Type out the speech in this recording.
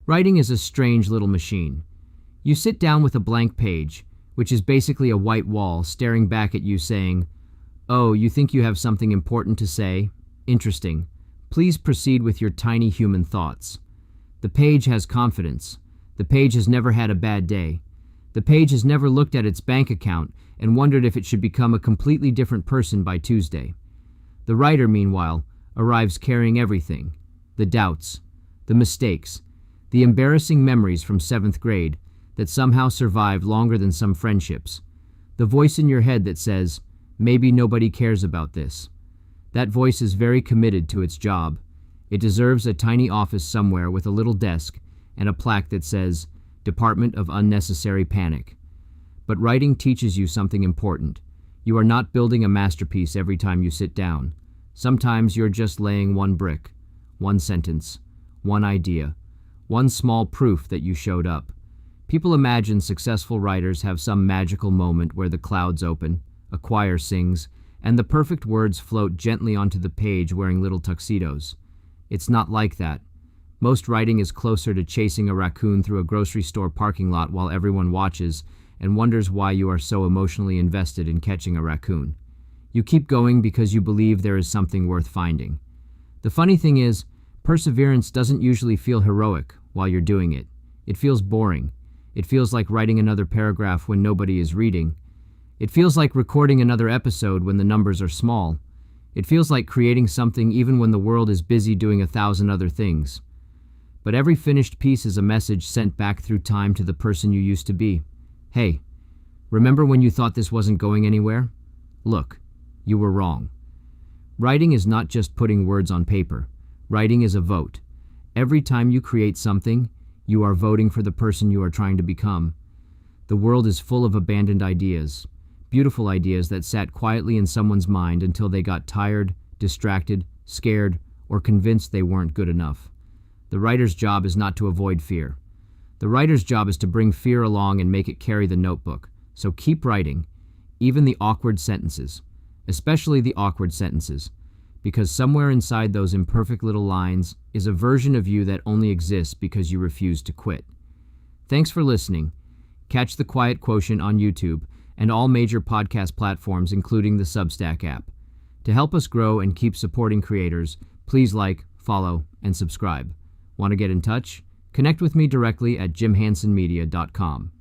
Writing is a strange little machine. You sit down with a blank page, which is basically a white wall staring back at you saying, "Oh, you think you have something important to say? Interesting. Please proceed with your tiny human thoughts." The page has confidence. The page has never had a bad day. The page has never looked at its bank account and wondered if it should become a completely different person by Tuesday. The writer, meanwhile, arrives carrying everything: the doubts, the mistakes, the embarrassing memories from 7th grade that somehow survived longer than some friendships, the voice in your head that says, "Maybe nobody cares about this." That voice is very committed to its job. It deserves a tiny office somewhere with a little desk and a plaque that says, "Department of Unnecessary Panic." But writing teaches you something important. You are not building a masterpiece every time you sit down. Sometimes you're just laying one brick, one sentence, one idea, one small proof that you showed up. People imagine successful writers have some magical moment where the clouds open, a choir sings, and the perfect words float gently onto the page wearing little tuxedos. It's not like that. Most writing is closer to chasing a raccoon through a grocery store parking lot while everyone watches and wonders why you are so emotionally invested in catching a raccoon. You keep going because you believe there is something worth finding. The funny thing is, perseverance doesn't usually feel heroic while you're doing it. It feels boring. It feels like writing another paragraph when nobody is reading. It feels like recording another episode when the numbers are small. It feels like creating something even when the world is busy doing 1,000 other things. But every finished piece is a message sent back through time to the person you used to be. Hey, remember when you thought this wasn't going anywhere? Look, you were wrong. Writing is not just putting words on paper. Writing is a vote. Every time you create something, you are voting for the person you are trying to become. The world is full of abandoned ideas, beautiful ideas that sat quietly in someone's mind until they got tired, distracted, scared, or convinced they weren't good enough. The writer's job is not to avoid fear. The writer's job is to bring fear along and make it carry the notebook. So keep writing, even the awkward sentences, especially the awkward sentences, because somewhere inside those imperfect little lines is a version of you that only exists because you refuse to quit. Thanks for listening. Catch The Quiet Quotient on YouTube and all major podcast platforms, including the Substack app. To help us grow and keep supporting creators, please like, follow, and subscribe. Want to get in touch? Connect with me directly at jimhansonmedia.com.